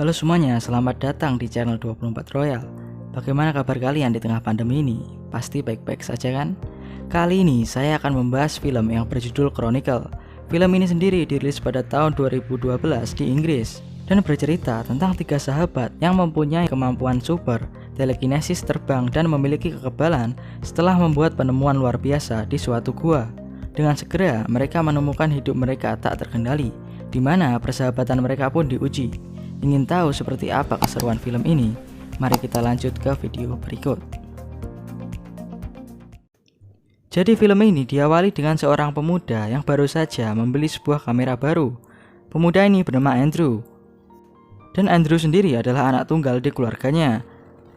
Halo semuanya, selamat datang di channel 24 Royal. Bagaimana kabar kalian di tengah pandemi ini? Pasti baik-baik saja kan? Kali ini saya akan membahas film yang berjudul Chronicle. Film ini sendiri dirilis pada tahun 2012 di Inggris dan bercerita tentang 3 sahabat yang mempunyai kemampuan super, telekinesis terbang dan memiliki kekebalan setelah membuat penemuan luar biasa di suatu gua. Dengan segera mereka menemukan hidup mereka tak terkendali, di mana persahabatan mereka pun diuji. Ingin tahu seperti apa keseruan film ini? Mari kita lanjut ke video berikut. Jadi film ini diawali dengan seorang pemuda yang baru saja membeli sebuah kamera baru. Pemuda ini bernama Andrew. Dan Andrew sendiri adalah anak tunggal di keluarganya.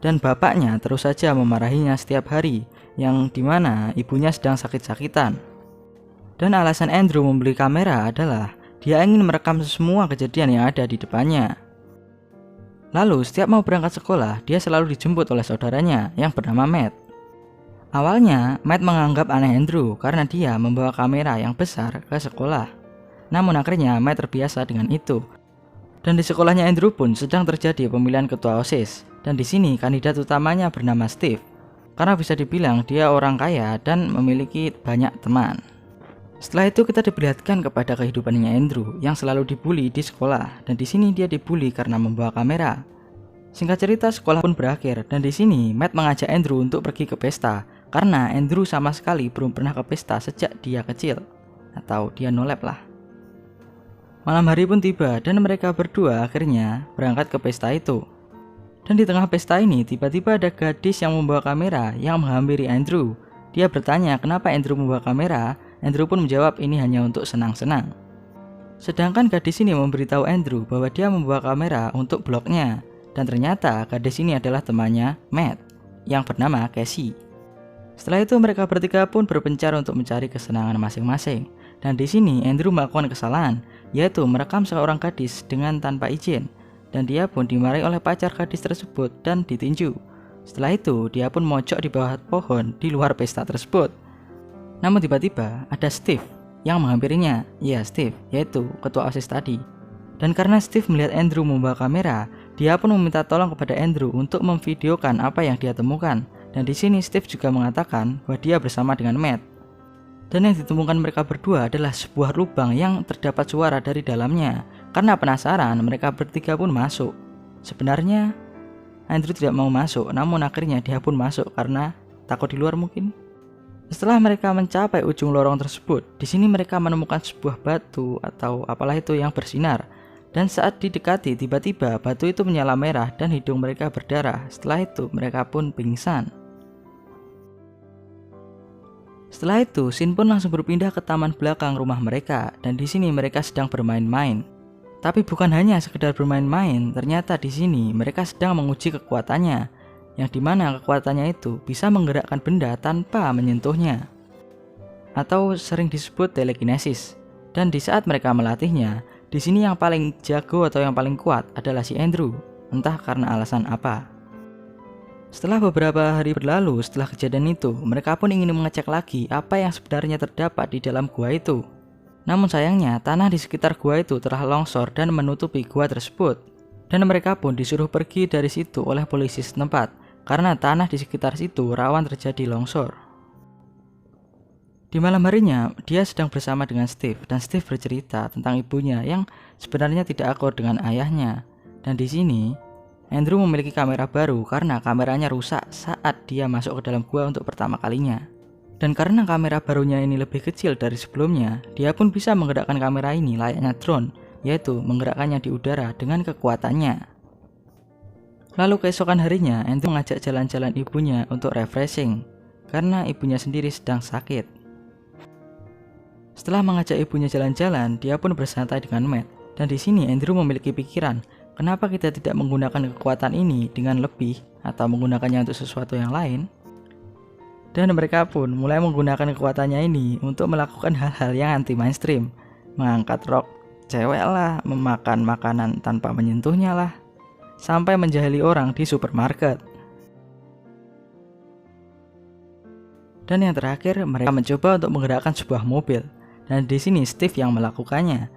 Dan bapaknya terus saja memarahinya setiap hari, yang dimana ibunya sedang sakit-sakitan. Dan alasan Andrew membeli kamera adalah dia ingin merekam semua kejadian yang ada di depannya. Lalu setiap mau berangkat sekolah, dia selalu dijemput oleh saudaranya yang bernama Matt. Awalnya, Matt menganggap aneh Andrew karena dia membawa kamera yang besar ke sekolah. Namun akhirnya Matt terbiasa dengan itu. Dan di sekolahnya Andrew pun sedang terjadi pemilihan ketua OSIS. Dan di sini kandidat utamanya bernama Steve. Karena bisa dibilang dia orang kaya dan memiliki banyak teman. Setelah itu kita diperlihatkan kepada kehidupannya Andrew yang selalu dibully di sekolah, dan di sini dia dibully karena membawa kamera. Singkat cerita, sekolah pun berakhir dan di sini Matt mengajak Andrew untuk pergi ke pesta karena Andrew sama sekali belum pernah ke pesta sejak dia kecil, atau dia no lab lah. Malam hari pun tiba dan mereka berdua akhirnya berangkat ke pesta itu. Dan di tengah pesta ini tiba-tiba ada gadis yang membawa kamera yang menghampiri Andrew. Dia bertanya kenapa Andrew membawa kamera. Andrew pun menjawab ini hanya untuk senang-senang. Sedangkan gadis ini memberitahu Andrew bahwa dia membawa kamera untuk blognya. Dan ternyata gadis ini adalah temannya Matt yang bernama Casey. Setelah itu mereka bertiga pun berpencar untuk mencari kesenangan masing-masing. Dan di sini Andrew melakukan kesalahan, yaitu merekam seorang gadis dengan tanpa izin. Dan dia pun dimarahi oleh pacar gadis tersebut dan ditinju. Setelah itu dia pun mojok di bawah pohon di luar pesta tersebut. Namun tiba-tiba ada Steve yang menghampirinya. Ya, Steve, yaitu ketua OSIS tadi. Dan karena Steve melihat Andrew membawa kamera, dia pun meminta tolong kepada Andrew untuk memvideokan apa yang dia temukan. Dan di sini Steve juga mengatakan bahwa dia bersama dengan Matt. Dan yang ditemukan mereka berdua adalah sebuah lubang yang terdapat suara dari dalamnya. Karena penasaran, mereka bertiga pun masuk. Sebenarnya Andrew tidak mau masuk, namun akhirnya dia pun masuk karena takut di luar mungkin. Setelah mereka mencapai ujung lorong tersebut, di sini mereka menemukan sebuah batu atau apalah itu yang bersinar. Dan saat didekati, tiba-tiba batu itu menyala merah dan hidung mereka berdarah. Setelah itu, mereka pun pingsan. Setelah itu, scene pun langsung berpindah ke taman belakang rumah mereka, dan di sini mereka sedang bermain-main. Tapi bukan hanya sekedar bermain-main, ternyata di sini mereka sedang menguji kekuatannya. Yang dimana kekuatannya itu bisa menggerakkan benda tanpa menyentuhnya, atau sering disebut telekinesis. Dan di saat mereka melatihnya, di sini yang paling jago atau yang paling kuat adalah si Andrew, entah karena alasan apa. Setelah beberapa hari berlalu setelah kejadian itu, mereka pun ingin mengecek lagi apa yang sebenarnya terdapat di dalam gua itu. Namun sayangnya tanah di sekitar gua itu telah longsor dan menutupi gua tersebut. Dan mereka pun disuruh pergi dari situ oleh polisi setempat. Karena tanah di sekitar situ rawan terjadi longsor. Di malam harinya, dia sedang bersama dengan Steve dan Steve bercerita tentang ibunya yang sebenarnya tidak akur dengan ayahnya. Dan di sini, Andrew memiliki kamera baru karena kameranya rusak saat dia masuk ke dalam gua untuk pertama kalinya. Dan karena kamera barunya ini lebih kecil dari sebelumnya, dia pun bisa menggerakkan kamera ini layaknya drone, yaitu menggerakkannya di udara dengan kekuatannya. Lalu keesokan harinya, Andrew mengajak jalan-jalan ibunya untuk refreshing, karena ibunya sendiri sedang sakit. Setelah mengajak ibunya jalan-jalan, dia pun bersantai dengan Matt. Dan di sini Andrew memiliki pikiran, kenapa kita tidak menggunakan kekuatan ini dengan lebih, atau menggunakannya untuk sesuatu yang lain? Dan mereka pun mulai menggunakan kekuatannya ini untuk melakukan hal-hal yang anti mainstream. Mengangkat rok cewek lah, memakan makanan tanpa menyentuhnya lah, sampai menjahili orang di supermarket. Dan yang terakhir, mereka mencoba untuk menggerakkan sebuah mobil. Dan di sini Steve yang melakukannya.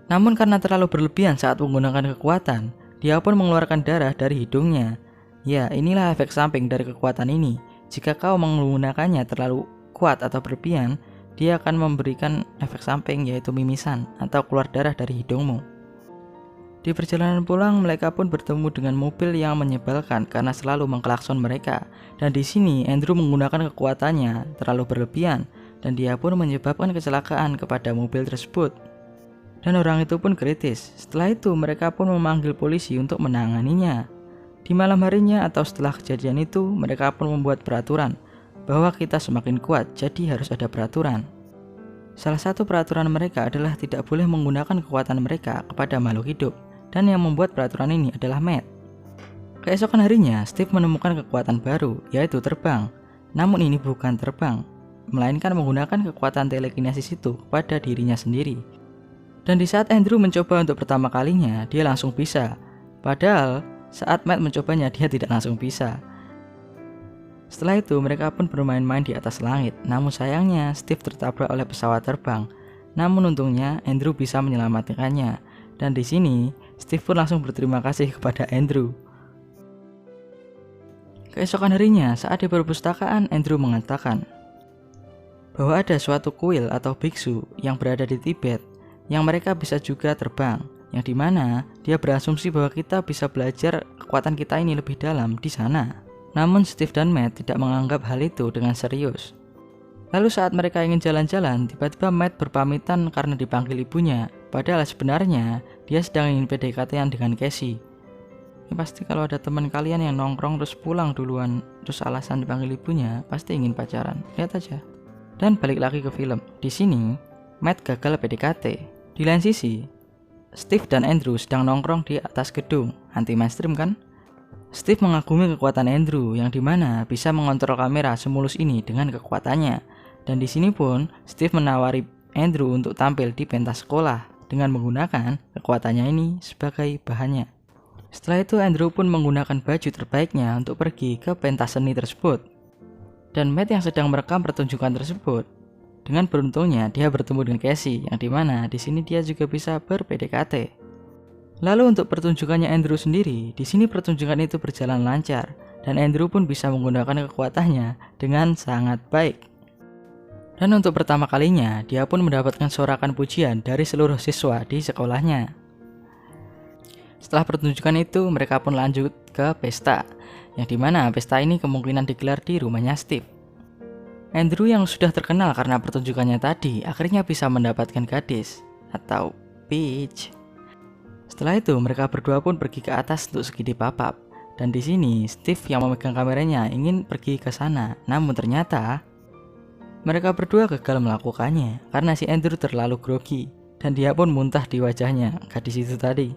Namun karena terlalu berlebihan saat menggunakan kekuatan, Dia pun mengeluarkan darah dari hidungnya. Ya, inilah efek samping dari kekuatan ini. Jika kau menggunakannya terlalu kuat atau berlebihan, dia akan memberikan efek samping, yaitu mimisan atau keluar darah dari hidungmu. Di perjalanan pulang, mereka pun bertemu dengan mobil yang menyebalkan karena selalu mengklakson mereka. Dan di sini Andrew menggunakan kekuatannya terlalu berlebihan dan dia pun menyebabkan kecelakaan kepada mobil tersebut. Dan orang itu pun kritis. Setelah itu mereka pun memanggil polisi untuk menanganinya. Di malam harinya atau setelah kejadian itu, mereka pun membuat peraturan bahwa kita semakin kuat, jadi harus ada peraturan. Salah satu peraturan mereka adalah tidak boleh menggunakan kekuatan mereka kepada makhluk hidup. Dan yang membuat peraturan ini adalah Matt. Keesokan harinya, Steve menemukan kekuatan baru, yaitu terbang. Namun ini bukan terbang, melainkan menggunakan kekuatan telekinesis itu pada dirinya sendiri. Dan di saat Andrew mencoba untuk pertama kalinya, dia langsung bisa. Padahal saat Matt mencobanya, dia tidak langsung bisa. Setelah itu, mereka pun bermain-main di atas langit. Namun sayangnya, Steve tertabrak oleh pesawat terbang. Namun untungnya, Andrew bisa menyelamatkannya. Dan di sini, Steve pun langsung berterima kasih kepada Andrew. Keesokan harinya, saat di perpustakaan, Andrew mengatakan bahwa ada suatu kuil atau biksu yang berada di Tibet yang mereka bisa juga terbang, yang dimana dia berasumsi bahwa kita bisa belajar kekuatan kita ini lebih dalam di sana. Namun Steve dan Matt tidak menganggap hal itu dengan serius. Lalu saat mereka ingin jalan-jalan, tiba-tiba Matt berpamitan karena dipanggil ibunya. Padahal sebenarnya dia sedang ingin PDKT-an dengan Casey. Ini pasti kalau ada teman kalian yang nongkrong terus pulang duluan, terus alasan dipanggil ibunya, pasti ingin pacaran. Lihat aja. Dan balik lagi ke film. Di sini, Matt gagal PDKT. Di lain sisi, Steve dan Andrew sedang nongkrong di atas gedung. Anti mainstream kan? Steve mengagumi kekuatan Andrew yang dimana bisa mengontrol kamera semulus ini dengan kekuatannya. Dan di sini pun Steve menawari Andrew untuk tampil di pentas sekolah dengan menggunakan kekuatannya ini sebagai bahannya. Setelah itu Andrew pun menggunakan baju terbaiknya untuk pergi ke pentas seni tersebut. Dan Matt yang sedang merekam pertunjukan tersebut, dengan beruntungnya dia bertemu dengan Casey yang dimana di sini dia juga bisa ber-PDKT. Lalu untuk pertunjukannya Andrew sendiri, di sini pertunjukan itu berjalan lancar dan Andrew pun bisa menggunakan kekuatannya dengan sangat baik. Dan untuk pertama kalinya, dia pun mendapatkan sorakan pujian dari seluruh siswa di sekolahnya. Setelah pertunjukan itu, mereka pun lanjut ke pesta, yang dimana pesta ini kemungkinan digelar di rumahnya Steve. Andrew yang sudah terkenal karena pertunjukannya tadi, akhirnya bisa mendapatkan gadis, atau Peach. Setelah itu, mereka berdua pun pergi ke atas untuk segidi papap. Dan di sini, Steve yang memegang kameranya ingin pergi ke sana, namun ternyata mereka berdua gagal melakukannya karena si Andrew terlalu grogi dan dia pun muntah di wajahnya gadis itu tadi.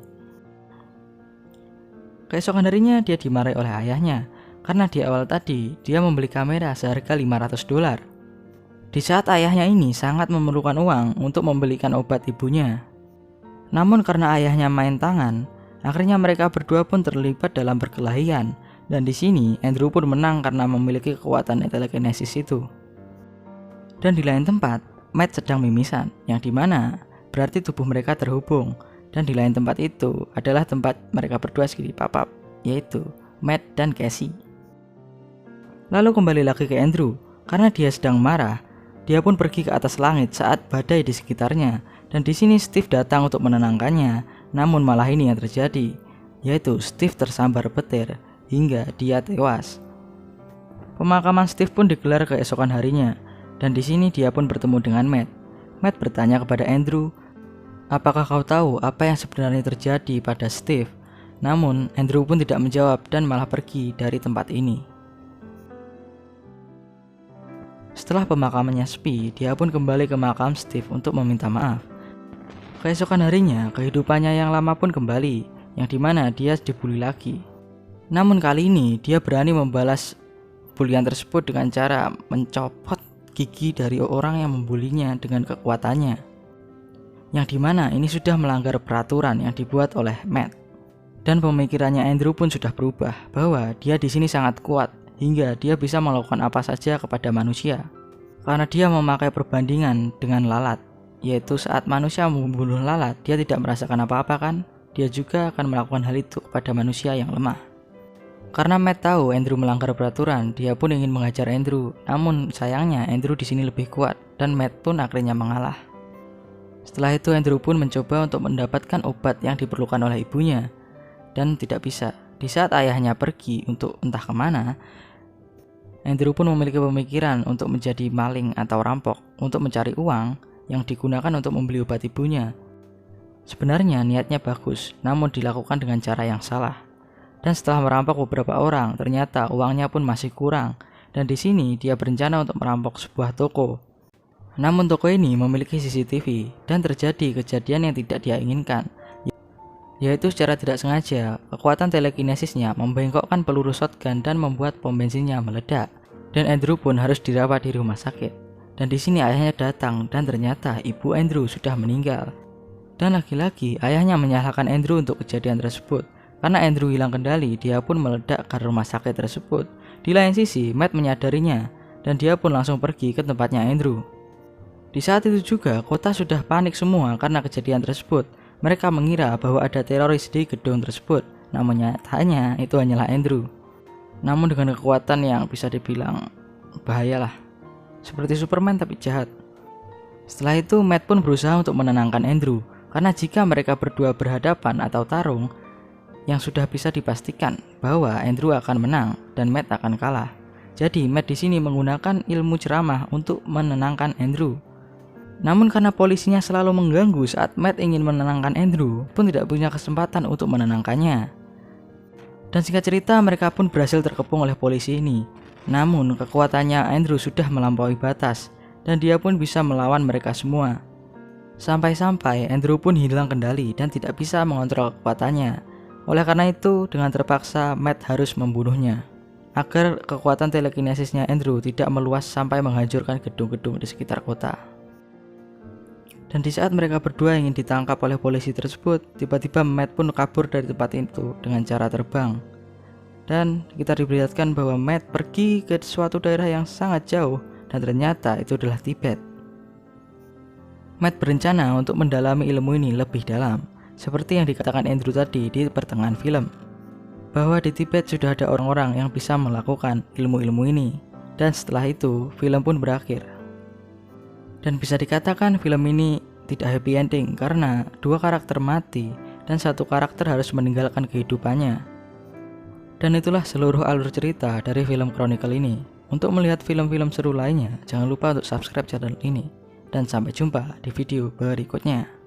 Keesokan harinya dia dimarahi oleh ayahnya karena di awal tadi dia membeli kamera seharga $500. Di saat ayahnya ini sangat memerlukan uang untuk membelikan obat ibunya. Namun karena ayahnya main tangan, akhirnya mereka berdua pun terlibat dalam perkelahian dan di sini Andrew pun menang karena memiliki kekuatan telekinesis itu. Dan di lain tempat, Matt sedang mimisan, yang dimana berarti tubuh mereka terhubung. Dan di lain tempat itu adalah tempat mereka berdua segini papap, yaitu Matt dan Casey. Lalu kembali lagi ke Andrew, karena dia sedang marah, dia pun pergi ke atas langit saat badai di sekitarnya. Dan di sini Steve datang untuk menenangkannya, namun malah ini yang terjadi, yaitu Steve tersambar petir hingga dia tewas. Pemakaman Steve pun digelar keesokan harinya. Dan di sini dia pun bertemu dengan Matt. Matt bertanya kepada Andrew, apakah kau tahu apa yang sebenarnya terjadi pada Steve? Namun Andrew pun tidak menjawab dan malah pergi dari tempat ini. Setelah pemakamannya sepi, dia pun kembali ke makam Steve untuk meminta maaf. Keesokan harinya, kehidupannya yang lama pun kembali, yang dimana dia dibully lagi. Namun kali ini dia berani membalas bulian tersebut dengan cara mencopot gigi dari orang yang membulinya dengan kekuatannya, yang dimana ini sudah melanggar peraturan yang dibuat oleh Matt. Dan pemikirannya Andrew pun sudah berubah bahwa dia di sini sangat kuat hingga dia bisa melakukan apa saja kepada manusia, karena dia memakai perbandingan dengan lalat, yaitu saat manusia membunuh lalat dia tidak merasakan apa-apa kan. dia juga akan melakukan hal itu kepada manusia yang lemah. Karena Matt tahu Andrew melanggar peraturan, dia pun ingin mengajar Andrew. Namun sayangnya Andrew di sini lebih kuat dan Matt pun akhirnya mengalah. Setelah itu Andrew pun mencoba untuk mendapatkan obat yang diperlukan oleh ibunya dan tidak bisa. Di saat ayahnya pergi untuk entah kemana, Andrew pun memiliki pemikiran untuk menjadi maling atau rampok untuk mencari uang yang digunakan untuk membeli obat ibunya. Sebenarnya niatnya bagus, namun dilakukan dengan cara yang salah. Dan setelah merampok beberapa orang, ternyata uangnya pun masih kurang. Dan di sini dia berencana untuk merampok sebuah toko. Namun toko ini memiliki CCTV dan terjadi kejadian yang tidak dia inginkan, yaitu secara tidak sengaja kekuatan telekinesisnya membengkokkan peluru shotgun dan membuat pom bensinnya meledak. Dan Andrew pun harus dirawat di rumah sakit. Dan di sini ayahnya datang dan ternyata ibu Andrew sudah meninggal. Dan lagi-lagi ayahnya menyalahkan Andrew untuk kejadian tersebut. Karena Andrew hilang kendali, dia pun meledak ke rumah sakit tersebut. Di lain sisi, Matt menyadarinya dan dia pun langsung pergi ke tempatnya Andrew. Di saat itu juga, kota sudah panik semua karena kejadian tersebut. Mereka mengira bahwa ada teroris di gedung tersebut. Namun nyatanya itu hanyalah Andrew. Namun dengan kekuatan yang bisa dibilang bahayalah. Seperti Superman tapi jahat. Setelah itu, Matt pun berusaha untuk menenangkan Andrew. Karena jika mereka berdua berhadapan atau tarung, yang sudah bisa dipastikan bahwa Andrew akan menang dan Matt akan kalah. Jadi Matt di sini menggunakan ilmu ceramah untuk menenangkan Andrew. Namun karena polisinya selalu mengganggu saat Matt ingin menenangkan Andrew, pun tidak punya kesempatan untuk menenangkannya. Dan singkat cerita, mereka pun berhasil terkepung oleh polisi ini. Namun kekuatannya Andrew sudah melampaui batas dan dia pun bisa melawan mereka semua. Sampai-sampai Andrew pun hilang kendali dan tidak bisa mengontrol kekuatannya. Oleh karena itu, dengan terpaksa Matt harus membunuhnya agar kekuatan telekinesisnya Andrew tidak meluas sampai menghancurkan gedung-gedung di sekitar kota. Dan di saat mereka berdua ingin ditangkap oleh polisi tersebut, tiba-tiba Matt pun kabur dari tempat itu dengan cara terbang. Dan kita diberitakan bahwa Matt pergi ke suatu daerah yang sangat jauh dan ternyata itu adalah Tibet. Matt berencana untuk mendalami ilmu ini lebih dalam. Seperti yang dikatakan Andrew tadi di pertengahan film, bahwa di Tibet sudah ada orang-orang yang bisa melakukan ilmu-ilmu ini. Dan setelah itu, film pun berakhir. Dan bisa dikatakan film ini tidak happy ending karena dua karakter mati dan satu karakter harus meninggalkan kehidupannya. Dan itulah seluruh alur cerita dari film Chronicle ini. Untuk melihat film-film seru lainnya, jangan lupa untuk subscribe channel ini. Dan sampai jumpa di video berikutnya.